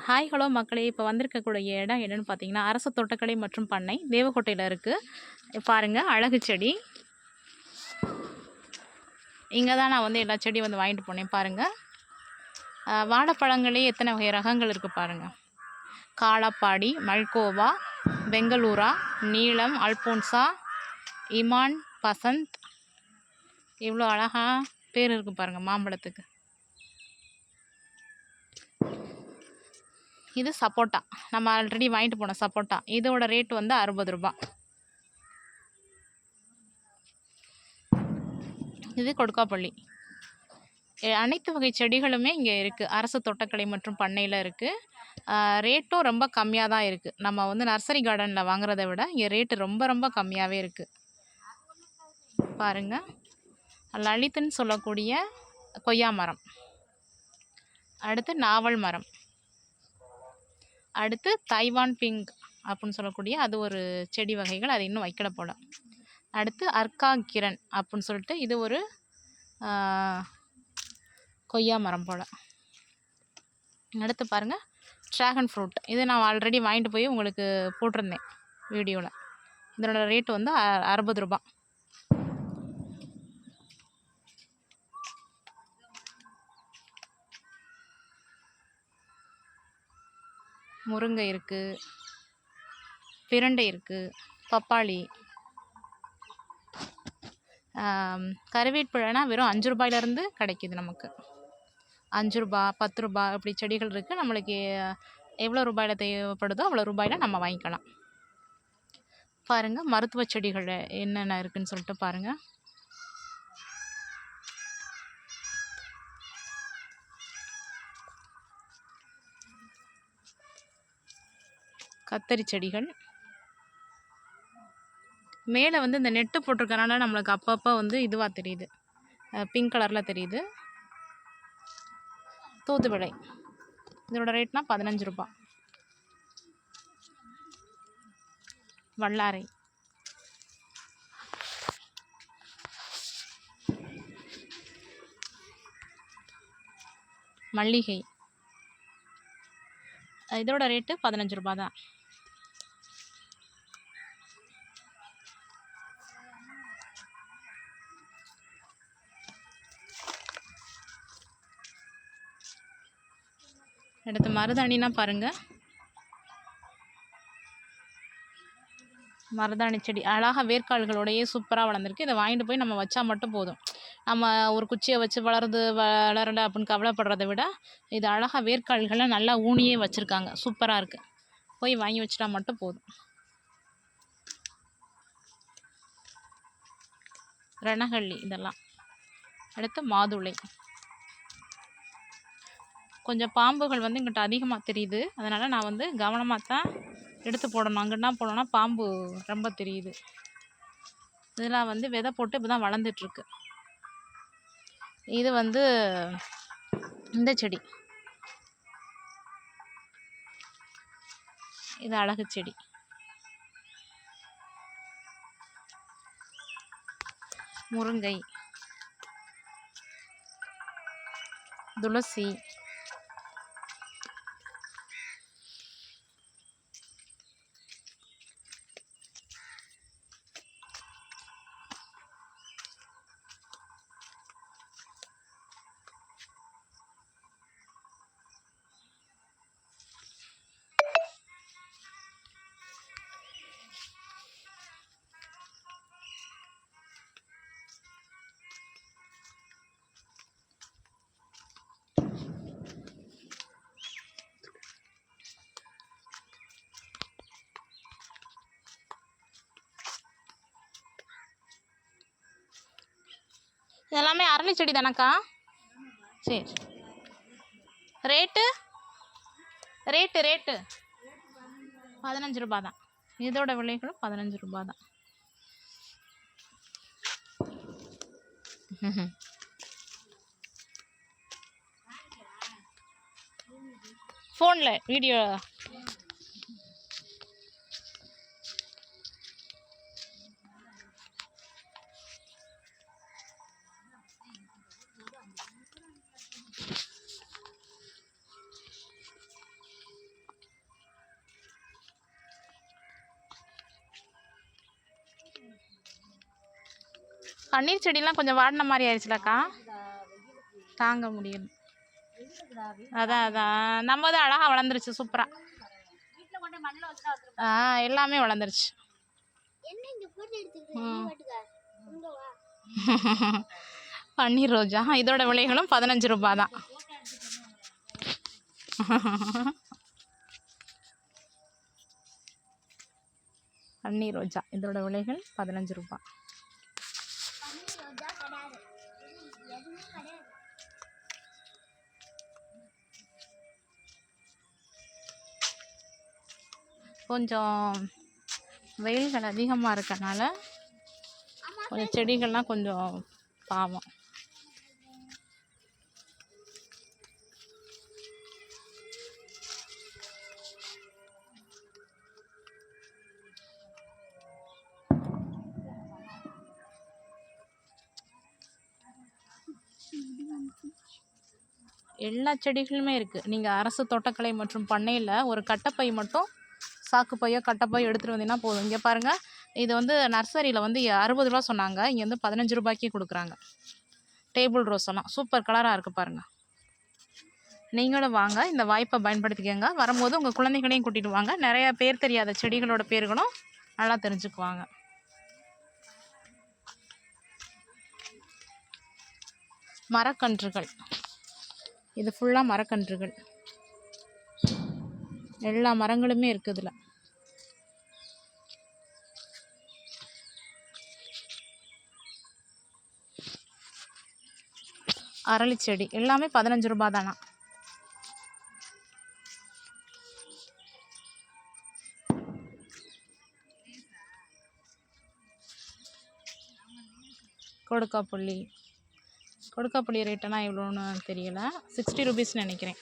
Hi hello மக்களே! இப்போ வந்திருக்கக்கூடிய இடம் என்னன்னு பார்த்தீங்கன்னா, அரசு தோட்டக்கலை மற்றும் பண்ணை தேவக்கோட்டையில இருக்குது. பாருங்க அழகு செடி. இங்கே தான் நான் வந்து எல்லா செடியும் வந்து வாங்கிட்டு போனேன் பாருங்க. வாழைப்பழங்களே எத்தனை வகை ரகங்கள் இருக்குது பாருங்க. காலாப்பாடி, மல்கோவா, பெங்களூரா, நீலம், அல்போன்சா, இமான், பசந்த், இவ்வளோ அழகா பேர் இருக்குது பாருங்க மாம்பழத்துக்கு. இது சப்போட்டா, நம்ம ஆல்ரெடி வாங்கிட்டு போன சப்போட்டா. இதோட ரேட் வந்து 60 ரூபா. இது கொடுக்காப்பள்ளி. அனைத்து வகை செடிகளுமே இங்கே இருக்குது. அரசு தோட்டக்கலை மற்றும் பண்ணையில் இருக்குது. ரேட்டும் ரொம்ப கம்மியாக தான் இருக்குது. நம்ம வந்து நர்சரி கார்டனில் வாங்குறத விட இங்கே ரேட்டு ரொம்ப ரொம்ப கம்மியாகவே இருக்குது. பாருங்கள், லலித்துன்னு சொல்லக்கூடிய கொய்யா மரம், அடுத்து நாவல் மரம், அடுத்து தைவான் பிங்க் அப்படின்னு சொல்லக்கூடிய அது ஒரு செடி வகைகள், அது இன்னும் வைக்கல போல். அடுத்து அர்க்கா கிரண் அப்படின்னு சொல்லிட்டு இது ஒரு கொய்யா மரம் போல். அடுத்து பாருங்கள் ட்ராகன் ஃப்ரூட். இது நான் ஆல்ரெடி வாங்கிட்டு போய் உங்களுக்கு போட்டிருந்தேன் வீடியோவில். இதனோட ரேட்டு வந்து 60 ரூபா. முருங்கை இருக்குது, பிரண்டை இருக்குது, பப்பாளி. கருவேப்பிலைனா வெறும் 5 ரூபாயிலேருந்து கிடைக்கிது நமக்கு. 5 ரூபா, 10 ரூபா இப்படி செடிகள் இருக்குது. நம்மளுக்கு எவ்வளோ ரூபாயில் தேவைப்படுதோ அவ்வளோ ரூபாயில் நம்ம வாங்கிக்கலாம். பாருங்கள் மருத்துவ செடிகள் என்னென்ன இருக்குதுன்னு சொல்லிட்டு பாருங்கள். கத்தரி செடிகள். மேலே வந்து இந்த நெட்டு போட்டிருக்கறனால நம்மளுக்கு அப்பப்போ வந்து இதுவாக தெரியுது, பிங்க் கலரில் தெரியுது. தூதுவளை, இதோட ரேட்னா 15 ரூபா. வல்லாரை, மல்லிகை, இதோட ரேட்டு 15 ரூபா தான். அடுத்து மருதாணினா பாருங்கள், மருதாணி செடி அழகாக வேர்க்கால்களோடையே சூப்பராக வளர்ந்துருக்கு. இதை வாங்கிட்டு போய் நம்ம வச்சா மட்டும் போதும். நம்ம ஒரு குச்சியை வச்சு வளரலை அப்படின்னு கவலைப்படுறத விட இது அழகாக வேர்க்கால்களை நல்லா ஊனியே வச்சுருக்காங்க. சூப்பராக இருக்குது. போய் வாங்கி வச்சிட்டா மட்டும் போதும். ரணகள்ளி இதெல்லாம். அடுத்து மாதுளை. கொஞ்சம் பாம்புகள் வந்து இங்கிட்ட அதிகமாக தெரியுது, அதனால் நான் வந்து கவனமாக தான் எடுத்து போடணும். அங்கிட்டா போனோன்னா பாம்பு ரொம்ப தெரியுது. இதெல்லாம் வந்து விதை போட்டு இப்போ தான் வளர்ந்துட்டுருக்கு. இது வந்து இந்த செடி, இது அழகு செடி. முருங்கை, துளசி, இதெல்லாமே அரளி செடி தானக்கா? சரி. ரேட்டு ரேட்டு ரேட்டு 15 ரூபா தான். இதோட விலைகளும் 15 ரூபா தான். ஃபோனில் வீடியோ. பன்னீர் செடிலாம் கொஞ்சம் வாடின மாதிரி ஆயிடுச்சுலக்கா, தாங்க முடியல. அதான் அதான் நம்ம அழகாக வளர்ந்துருச்சு சூப்பராக. எல்லாமே வளர்ந்துருச்சு. பன்னீர் ரோஜா இதோட விலைகளும் 15 ரூபாய் தான். பன்னீர் ரோஜா இதோட விலைகள் 15 ரூபாய். கொஞ்சம் வெயில்கள் அதிகமாக இருக்கனால கொஞ்சம் செடிகள்லாம் கொஞ்சம் பாவம். எல்லா செடிகளுமே இருக்குது. நீங்கள் அரசு தோட்டக்கலை மற்றும் பண்ணையில் ஒரு கட்டைப்பை மட்டும் சாக்கு பையோ கட்டைப்பையோ எடுத்துகிட்டு வந்தீங்கன்னா போதும். இங்கே பாருங்கள், இது வந்து நர்சரியில் வந்து 60 ரூபா சொன்னாங்க, இங்கே வந்து 15 ரூபாய்க்கே கொடுக்குறாங்க. டேபிள் ரோஸ் எல்லாம் சூப்பர் கலராக இருக்குது பாருங்கள். நீங்களும் வாங்க, இந்த வாய்ப்பை பயன்படுத்திக்கோங்க. வரும்போது உங்கள் குழந்தைகளையும் கூட்டிகிட்டு வாங்க. நிறையா பேர் தெரியாத செடிகளோட பேர்களும் நல்லா தெரிஞ்சுக்குவாங்க. மரக்கன்றுகள், இது ஃபுல்லாக மரக்கன்றுகள், எல்லா மரங்களுமே இருக்குது இதில். அரளி செடி எல்லாமே 15 ரூபா தானா. கொடுக்காப்புளி ரேட்டெல்லாம் எவ்வளோன்னு தெரியல, 60 ரூபீஸ்ன்னு நினைக்கிறேன்.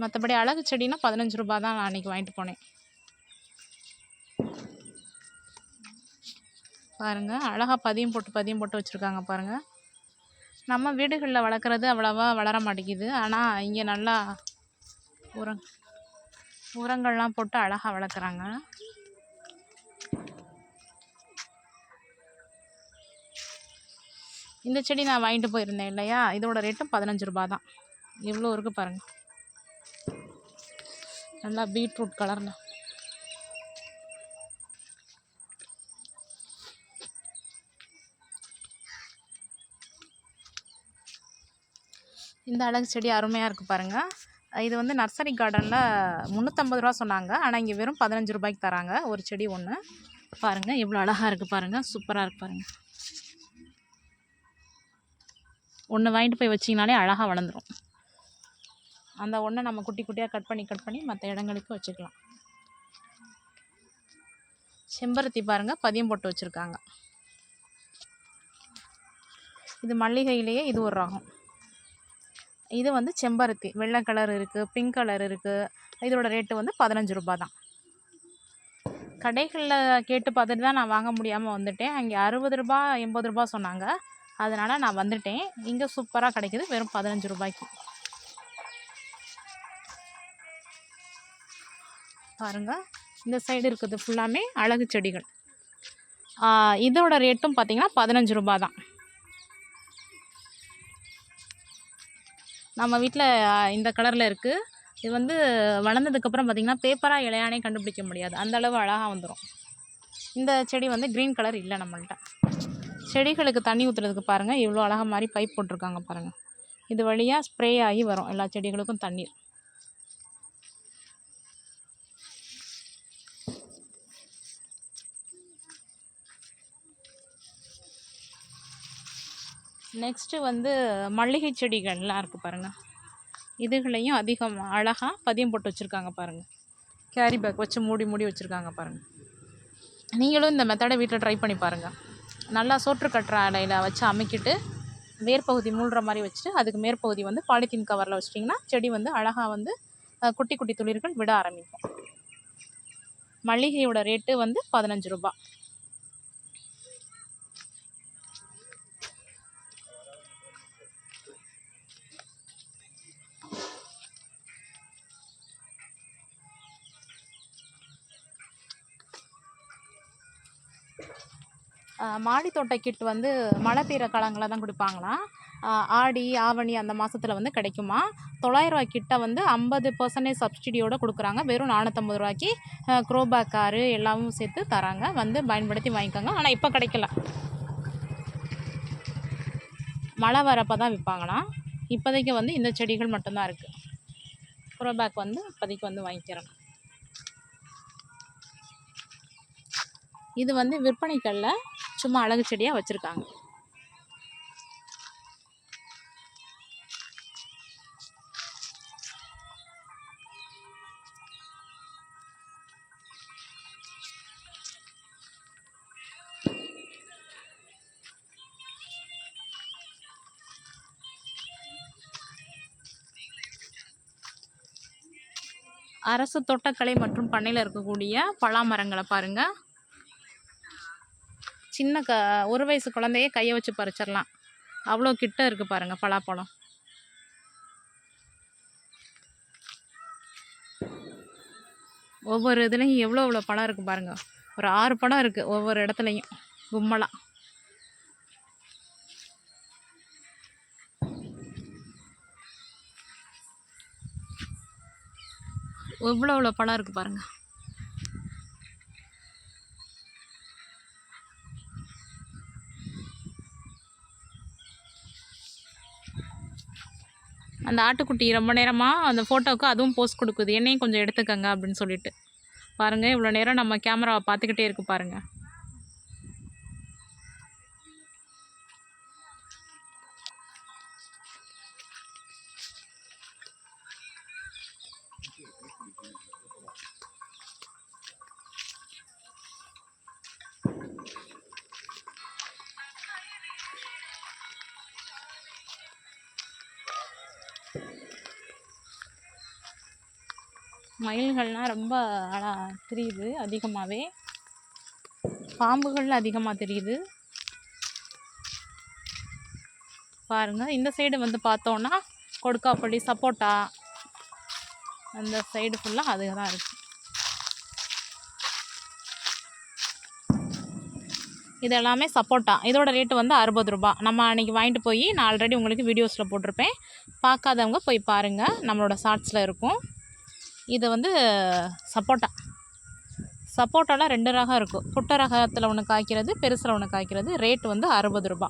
மற்றபடி அழகு செடினா 15 ரூபா தான் நான் அன்றைக்கி வாங்கிட்டு போனேன். பாருங்கள், அழகாக பதியம் போட்டு வச்சுருக்காங்க பாருங்கள். நம்ம வீடுகளில் வளர்க்குறது அவ்வளோவா வளர மாட்டேங்குது. ஆனால் இங்கே நல்லா உரங்கள்லாம் போட்டு அழகாக வளர்க்குறாங்க. இந்த செடி நான் வாங்கிட்டு போயிருந்தேன் இல்லையா, இதோட ரேட்டும் 15 ரூபா தான். இவ்வளோ இருக்குது பாருங்கள், நல்லா பீட்ரூட் கலரில். இந்த அழகு செடி அருமையாக இருக்குது பாருங்கள். இது வந்து நர்சரி கார்டனில் 350 ரூபா சொன்னாங்க, ஆனால் இங்கே வெறும் 15 ரூபாய்க்கு தராங்க ஒரு செடி ஒன்று. பாருங்கள் எவ்வளோ அழகாக இருக்குது பாருங்கள், சூப்பராக இருக்குது பாருங்கள். ஒன்று வாங்கிட்டு போய் வச்சிங்கனாலே அழகாக வளர்ந்துடும். அந்த ஒன்றை நம்ம குட்டி குட்டியாக கட் பண்ணி மற்ற இடங்களுக்கு வச்சுக்கலாம். செம்பருத்தி பாருங்கள், பதியம் போட்டு வச்சுருக்காங்க. இது மல்லிகையிலேயே இது ஒரு ரகம். இது வந்து செம்பருத்தி, வெள்ளை கலர் இருக்குது, பிங்க் கலர் இருக்குது. இதோட ரேட்டு வந்து 15 ரூபா தான். கடைகளில் கேட்டு பார்த்துட்டு தான் நான் வாங்க முடியாமல் வந்துட்டேன். அங்கே 60 ரூபா 80 ரூபா சொன்னாங்க, அதனால் நான் வந்துட்டேன். இங்கே சூப்பராக கிடைக்கிது வெறும் 15 ரூபாய்க்கு. பாருங்கள், இந்த சைடு இருக்குது ஃபுல்லாமே அழகு செடிகள். இதோட ரேட்டும் பார்த்திங்கன்னா 15 ரூபா தான். நம்ம வீட்டில் இந்த கலரில் இருக்குது. இது வந்து வளர்ந்ததுக்கப்புறம் பார்த்திங்கன்னா பேப்பராக இலையானே கண்டுபிடிக்க முடியாது, அந்தளவு அழகாக வந்துடும். இந்த செடி வந்து க்ரீன் கலர் இல்லை நம்மள்கிட்ட. செடிகளுக்கு தண்ணி ஊற்றுறதுக்கு பாருங்கள், இவ்வளோ அழகாக மாதிரி பைப் போட்டிருக்காங்க பாருங்கள். இது வழியாக ஸ்ப்ரே ஆகி வரும் எல்லா செடிகளுக்கும் தண்ணீர். நெக்ஸ்ட்டு வந்து மல்லிகை செடிகள்லாம் இருக்குது பாருங்கள். இதுகளையும் அதிகம் அழகாக பதியம் போட்டு வச்சுருக்காங்க பாருங்கள். கேரி பேக் வச்சு மூடி வச்சுருக்காங்க பாருங்கள். நீங்களும் இந்த மெத்தடை வீட்டில் ட்ரை பண்ணி பாருங்கள். நல்லா சோற்று கட்டுற இலையில் வச்சு அமுக்கிட்டு வேர்பகுதி மூழ்கிற மாதிரி வச்சுட்டு அதுக்கு மேற்பகுதி வந்து பாலித்தீன் கவரில் வச்சிட்டிங்கன்னா செடி வந்து அழகாக வந்து குட்டி குட்டி துளிர்கள் விட ஆரம்பிக்கும். மல்லிகையோட ரேட்டு வந்து 15 ரூபா. மாடி தோட்ட கிட் வந்து மழை பெய்கிற காலங்களில் தான் கொடுப்பாங்களாம். ஆடி ஆவணி அந்த மாதத்தில் வந்து கிடைக்குமா. 900 ரூபா கிட்ட வந்து 50% சப்சிடியோடு கொடுக்குறாங்க. வெறும் 450 ரூபாய்க்கு க்ரோபேக் காரு எல்லாமும் சேர்த்து தராங்க. வந்து பயன்படுத்தி வாங்கிக்கோங்க. ஆனால் இப்போ கிடைக்கல, மழை வரப்போ தான் விற்பாங்களாம். இப்போதைக்கு வந்து இந்த செடிகள் மட்டும்தான் இருக்குது. க்ரோபேக் வந்து இப்போதைக்கு வந்து வாங்கிக்கிறேன். இது வந்து விற்பனைக்கல்ல, சும்மா அழகு செடியாக வச்சுருக்காங்க. அரசு தோட்டக்கலை மற்றும் பண்ணையில் இருக்கக்கூடிய பலா மரங்களை பாருங்கள். சின்ன ஒரு வயசு குழந்தையே கையை வச்சு பறிச்சிடலாம், அவ்வளோ கிட்ட இருக்குது பாருங்கள் பலாப்பழம். ஒவ்வொரு இதுலேயும் எவ்வளோ பழம் இருக்குது பாருங்கள். ஒரு 6 பழம் இருக்குது ஒவ்வொரு இடத்துலையும் கும்மலாக. எவ்வளோ பழம் இருக்குது பாருங்கள். அந்த ஆட்டுக்குட்டி ரொம்ப நேரமாக அந்த ஃபோட்டோவுக்கு அதுவும் போஸ்ட் கொடுக்குது, என்னையும் கொஞ்சம் எடுத்துக்கங்க அப்படின்னு சொல்லிட்டு. பாருங்கள் இவ்வளோ நேரம் நம்ம கேமராவை பார்த்துக்கிட்டே இருக்கு பாருங்கள். மயில்கள்லாம் ரொம்ப தெரியுது அதிகமாகவே. பாம்புகள் அதிகமாக தெரியுது பாருங்கள். இந்த சைடு வந்து பார்த்தோன்னா கொடுக்காப்பள்ளி சப்போட்டா, அந்த சைடு ஃபுல்லாக அதுக தான் இருக்குது. இது எல்லாமே சப்போட்டா. இதோட ரேட்டு வந்து 60 ரூபா. நம்ம அன்றைக்கி வாங்கிட்டு போய் நான் ஆல்ரெடி உங்களுக்கு வீடியோஸில் போட்டிருப்பேன், பார்க்காதவங்க போய் பாருங்கள், நம்மளோட ஷார்ட்ஸில் இருக்கும். இது வந்து சப்போட்டா. சப்போட்டாவில் 2 ரகம் இருக்கும். குட்டை ரகத்தில் ஒன்று காய்க்கிறது, பெருசில் ஒன்று காய்க்கிறது. ரேட் வந்து 60 ரூபா.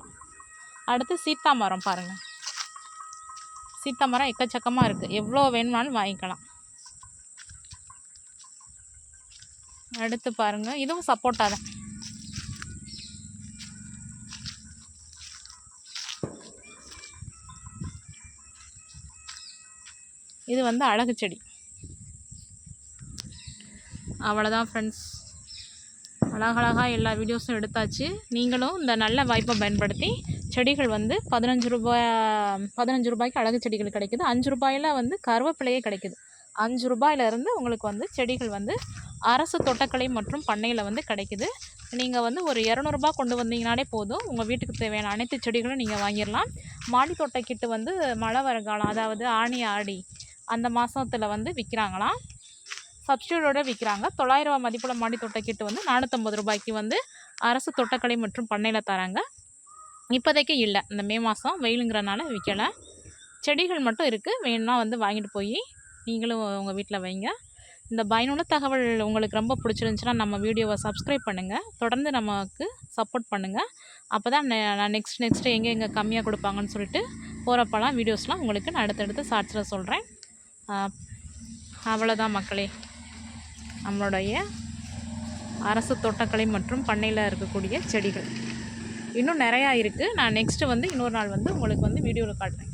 அடுத்து சீத்தா மரம் பாருங்கள். சீத்தா மரம் எக்கச்சக்கமாக இருக்குது, எவ்வளோ வேணுமானு வாங்கிக்கலாம். அடுத்து பாருங்கள், இதுவும் சப்போட்டா தான். இது வந்து அழகு செடி. அவ்வளோதான் ஃப்ரெண்ட்ஸ், அழகழகாக எல்லா வீடியோஸும் எடுத்தாச்சு. நீங்களும் இந்த நல்ல வாய்ப்பை பயன்படுத்தி செடிகள் வந்து 15 ரூபாய்க்கு அழகு செடிகள் கிடைக்குது. 5 ரூபாயில் வந்து கருவேப்பிலையே கிடைக்குது. 5 ரூபாயிலேருந்து உங்களுக்கு வந்து செடிகள் வந்து அரசு தோட்டக்கலை மற்றும் பண்ணையில் வந்து கிடைக்குது. நீங்கள் வந்து ஒரு 200 ரூபா கொண்டு வந்தீங்கனாலே போதும், உங்கள் வீட்டுக்கு தேவையான அனைத்து செடிகளும் நீங்கள் வாங்கிடலாம். மாடி தோட்ட கிட்டு வந்து மழை வர காலம், அதாவது ஆனி ஆடி அந்த மாதத்தில் வந்து விற்கிறாங்களாம், சப்ஸ்டியூட்டோடு விற்கிறாங்க. 900 ரூபா மதிப்புள்ள மாடி தோட்ட கிட்டு வந்து 450 ரூபாய்க்கு வந்து அரசு தோட்டக்கலை மற்றும் பண்ணையில் தராங்க. இப்போதைக்கு இல்லை, இந்த மே மாதம் வெயிலுங்கிறனால விற்கலை. செடிகள் மட்டும் இருக்குது, வேணும்னா வந்து வாங்கிட்டு போய் நீங்களும் உங்கள் வீட்டில் வைங்க. இந்த பயனுள்ள தகவல் உங்களுக்கு ரொம்ப பிடிச்சிருந்துச்சுன்னா நம்ம வீடியோவை சப்ஸ்கிரைப் பண்ணுங்கள், தொடர்ந்து நமக்கு சப்போர்ட் பண்ணுங்கள். அப்போ தான் நான் நெக்ஸ்ட்டு எங்கே கம்மியாக கொடுப்பாங்கன்னு சொல்லிட்டு போகிறப்பெல்லாம் வீடியோஸ்லாம் உங்களுக்கு நான் அடுத்தடுத்து ஷார்ட்ஸில் சொல்கிறேன். அவ்வளோதான் மக்களே, நம்மளுடைய அரசு தோட்டக்கலை மற்றும் பண்ணையில் இருக்கக்கூடிய செடிகள் இன்னும் நிறையா இருக்குது. நான் நெக்ஸ்ட்டு வந்து இன்னொரு நாள் வந்து உங்களுக்கு வந்து வீடியோவில் காட்டுறேன்.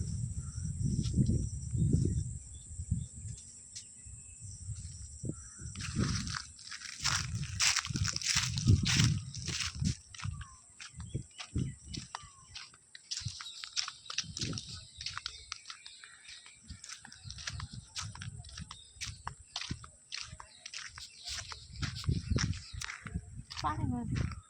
பாருங்கள்.